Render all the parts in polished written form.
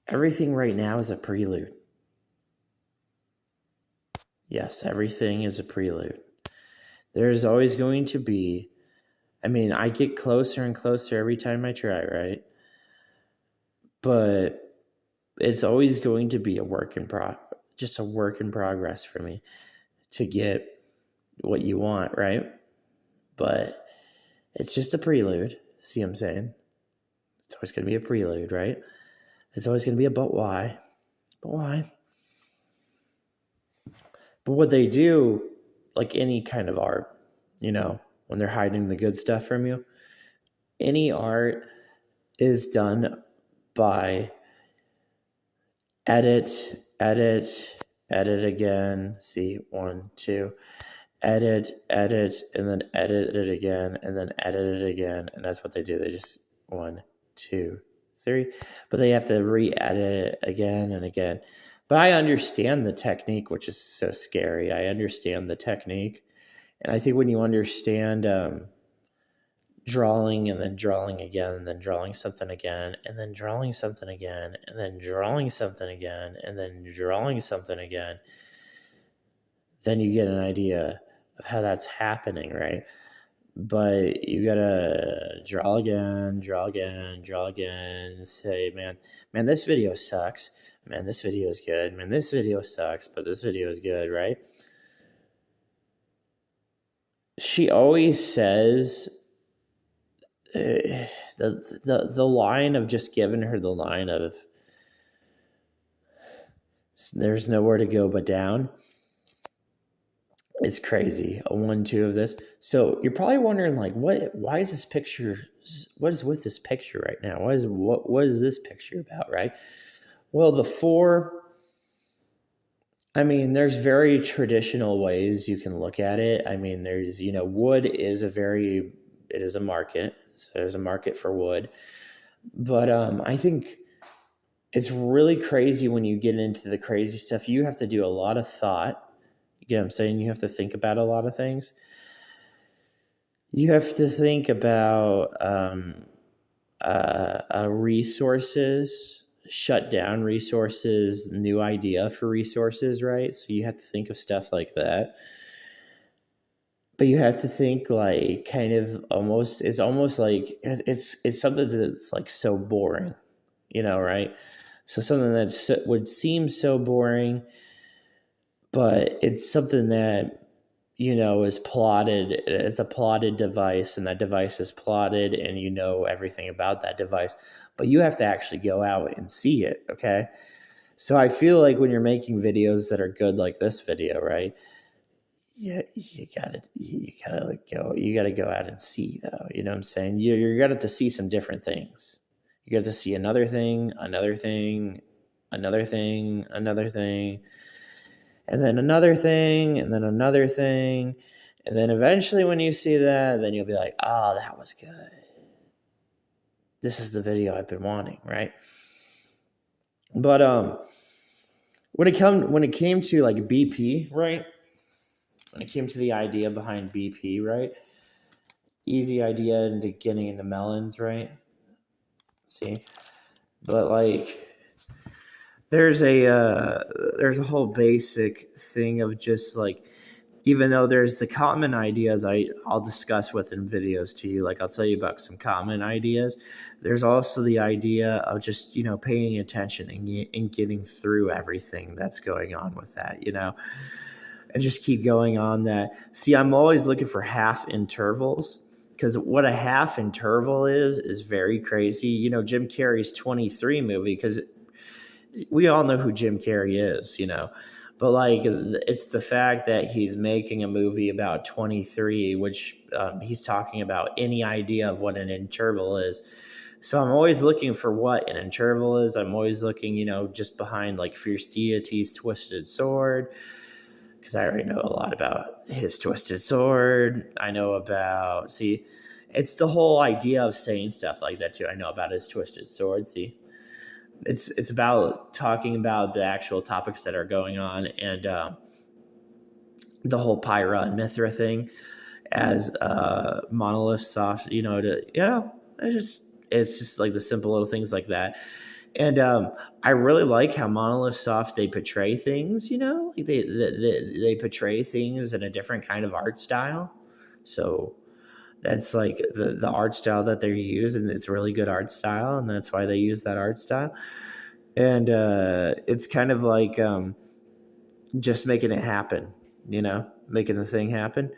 everything right now is a prelude. Yes, everything is a prelude. There's always going to be, I get closer and closer every time I try, right? But it's always going to be just a work in progress for me to get what you want, right? But it's just a prelude. See what I'm saying? It's always going to be a prelude, right? It's always going to be about why. But why? But what they do, like any kind of art, when they're hiding the good stuff from you, any art is done by edit again. See, 1, 2, edit, and then edit it again, and then edit it again. And that's what they do. They just 1, 2, 3. But they have to re-edit it again and again. But I understand the technique, which is so scary. I understand the technique. And I think when you understand drawing and then drawing again and then drawing something again and then drawing something again and then drawing something again and then drawing something again, then you get an idea of how that's happening, right? But you gotta draw again, say, man, this video sucks. Man, this video is good. Man, this video sucks, but this video is good, right? She always says the line of just giving her the line of there's nowhere to go but down. It's crazy. A 1-2 of this. So you're probably wondering, like, why is this picture? What is with this picture right now? What is this picture about, right? Well, the 4. There's very traditional ways you can look at it. There's, wood is it is a market. So there's a market for wood. But I think it's really crazy when you get into the crazy stuff. You have to do a lot of thought. You know what I'm saying? You have to think about a lot of things. You have to think about resources, shut down resources, new idea for resources, right? So you have to think of stuff like that. But you have to think like kind of almost, it's almost like it's something that's like so boring, right? So something that would seem so boring, but it's something that, is plotted. It's a plotted device, and that device is plotted, and you know everything about that device, but you have to actually go out and see it, okay? So I feel like when you're making videos that are good like this video, right? Yeah, you gotta go out and see, though. You know what I'm saying? You're gonna have to see some different things. You got to see another thing, another thing, another thing, another thing, and then another thing, and then another thing. And then eventually when you see that, then you'll be like, oh, that was good. This is the video I've been wanting, right? But when it came to like BP, right? When it came to the idea behind BP, right? Easy idea into getting into melons, right? See? But like there's a whole basic thing of just like, even though there's the common ideas I'll discuss within videos to you, like I'll tell you about some common ideas. There's also the idea of just, paying attention and getting through everything that's going on with that, and just keep going on that. See, I'm always looking for half intervals, because what a half interval is very crazy. Jim Carrey's 23 movie, because we all know who Jim Carrey is, but like it's the fact that he's making a movie about 23, which he's talking about any idea of what an interval is. So I'm always looking for what an interval is. I'm always looking, just behind like Fierce Deity's Twisted Sword, because I already know a lot about his Twisted Sword. I know about, see, it's the whole idea of saying stuff like that too. I know about his Twisted Sword, see. It's about talking about the actual topics that are going on, and the whole Pyra and Mithra thing as Monolith soft, it's just like the simple little things like that. And I really like how Monolith Soft they portray things. Like they portray things in a different kind of art style. So that's like the art style that they use, and it's really good art style, and that's why they use that art style. And it's kind of like just making it happen, making the thing happen.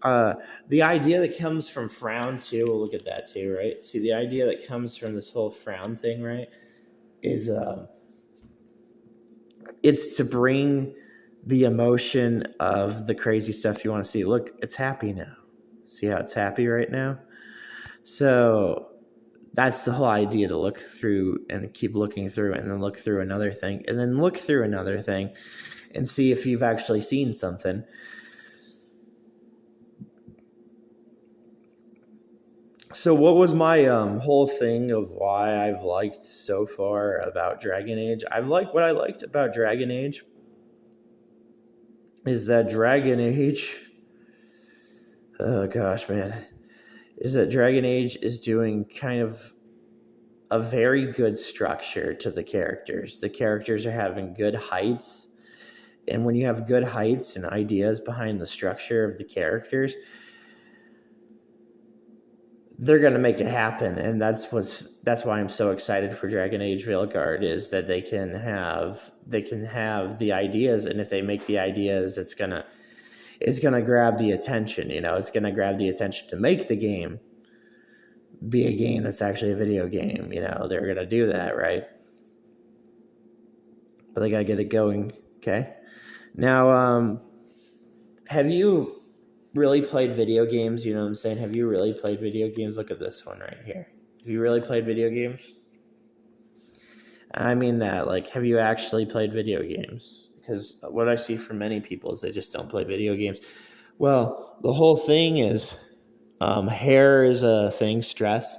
Uh, the idea that comes from Frown too, we'll look at that too, right? See, the idea that comes from this whole Frown thing, right, is it's to bring the emotion of the crazy stuff you want to see. Look, it's happy now. See how it's happy right now? So that's the whole idea, to look through and keep looking through, and then look through another thing, and then look through another thing, and see if you've actually seen something. So what was my whole thing of why I've liked so far about Dragon Age? What I liked about Dragon Age is that Dragon Age, oh gosh, man, is that Dragon Age is doing kind of a very good structure to the characters. The characters are having good heights. And when you have good heights and ideas behind the structure of the characters, they're going to make it happen. And that's why I'm so excited for Dragon Age Veilguard, is that they can have the ideas, and if they make the ideas, it's going to grab the attention, it's going to grab the attention to make the game be a game that's actually a video game. They're going to do that, right? But they got to get it going. Okay. Now, have you really played video games? You know what I'm saying? Have you really played video games? Look at this one right here. Have you really played video games? I mean that, like, have you actually played video games? Because what I see from many people is they just don't play video games. Well, the whole thing is, hair is a thing, stress.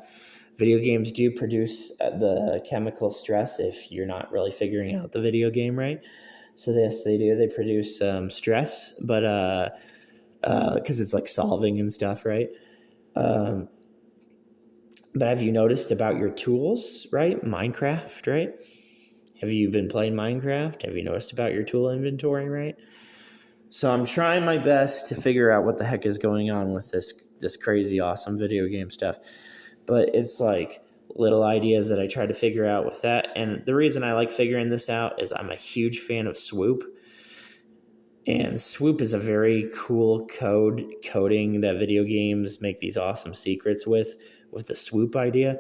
Video games do produce the chemical stress if you're not really figuring out the video game right. So yes, they do. They produce stress, but because it's like solving and stuff, right? But have you noticed about your tools, right? Minecraft, right? Have you been playing Minecraft? Have you noticed about your tool inventory, right? So I'm trying my best to figure out what the heck is going on with this crazy awesome video game stuff. But it's like little ideas that I try to figure out with that. And the reason I like figuring this out is I'm a huge fan of Swoop. And Swoop is a very cool coding that video games make these awesome secrets with the Swoop idea.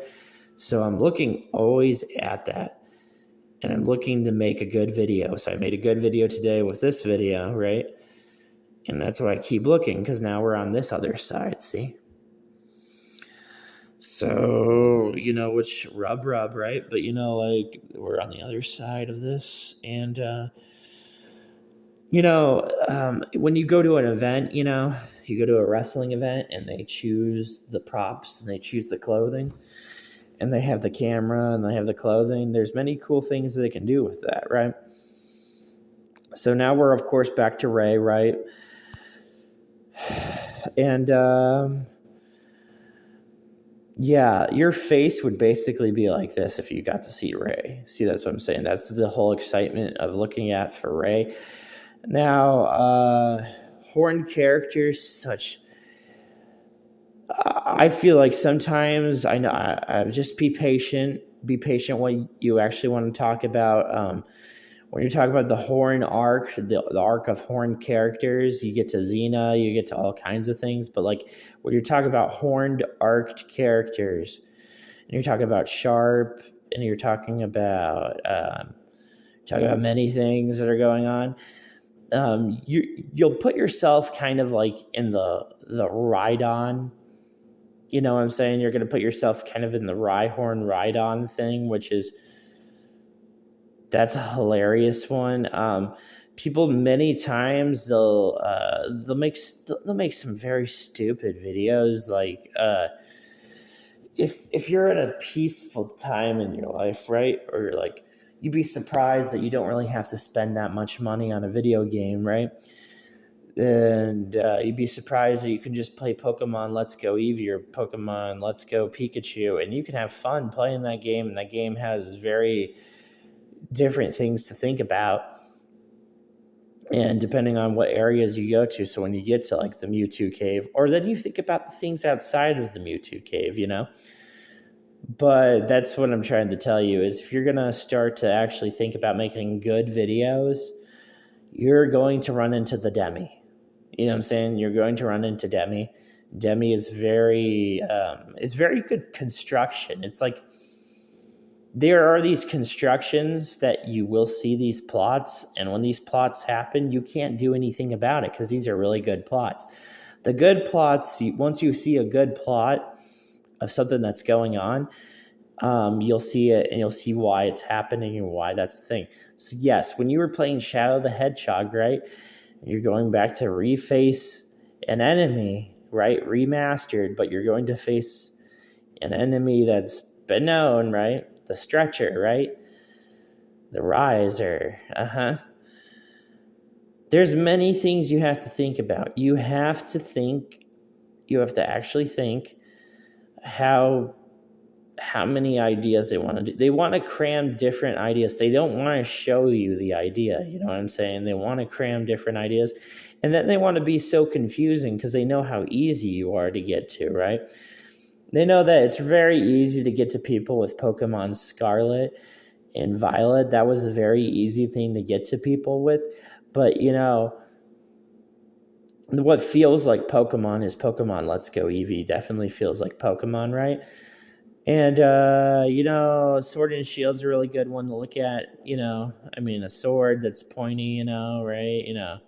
So I'm looking always at that. And I'm looking to make a good video. So I made a good video today with this video, right? And that's why I keep looking, because now we're on this other side, see? So, which rub, right? But, like, we're on the other side of this. And, when you go to an event, you go to a wrestling event and they choose the props and they choose the clothing and they have the camera and they have the clothing. There's many cool things that they can do with that, right? So now we're, of course, back to Ray, right? And, yeah, your face would basically be like this if you got to see Ray. See, that's what I'm saying. That's the whole excitement of looking at for Ray. Now, horned characters, such... I feel like sometimes, I just be patient. Be patient when you actually want to talk about... when you talk about the horn arc, the arc of horned characters, you get to Xena, you get to all kinds of things. But like when you're talking about horned arced characters, and you're talking about Sharp, and you're talking about many things that are going on, you'll put yourself kind of like in the ride-on. You know what I'm saying? You're going to put yourself kind of in the Rhyhorn ride-on thing, which is... That's a hilarious one. People many times they'll make some very stupid videos. Like if you're at a peaceful time in your life, right? Or like you'd be surprised that you don't really have to spend that much money on a video game, right? And you'd be surprised that you can just play Pokemon Let's Go Eevee or Pokemon Let's Go Pikachu, and you can have fun playing that game. And that game has very different things to think about, and depending on what areas you go to. So when you get to like the Mewtwo cave, or then you think about the things outside of the Mewtwo cave, you know. But that's what I'm trying to tell you is if you're going to start to actually think about making good videos, you're going to run into the Demi. You know what I'm saying? You're going to run into Demi. Demi is it's very good construction. It's like there are these constructions that you will see these plots, and when these plots happen, you can't do anything about it because these are really good plots. The good plots, once you see a good plot of something that's going on, you'll see it and you'll see why it's happening and why that's the thing. So yes, when you were playing Shadow the Hedgehog, right, you're going back to reface an enemy, right, remastered, but you're going to face an enemy that's been known, right, the Stretcher, right, the Riser, There's many things you have to think about. You have to actually think how many ideas they want to do. They want to cram different ideas. They don't want to show you the idea. You know what I'm saying? They want to cram different ideas. And then they want to be so confusing because they know how easy you are to get to, right? They know that it's very easy to get to people with Pokemon Scarlet and Violet. That was a very easy thing to get to people with. But, you know, what feels like Pokemon is Pokemon Let's Go Eevee. Definitely feels like Pokemon, right? And, you know, Sword and Shield's a really good one to look at, you know. I mean, a sword that's pointy, you know, right? You know,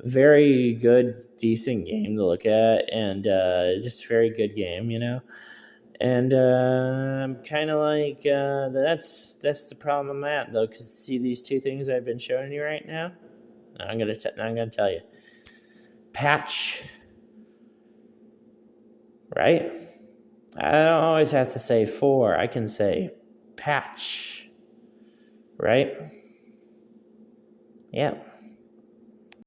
very good, decent game to look at, and just very good game, you know. And I'm kind of like, that's the problem I'm at, though, because see these two things I've been showing you right now? I'm gonna tell you. Patch, right? I don't always have to say 4. I can say patch, right? Yeah.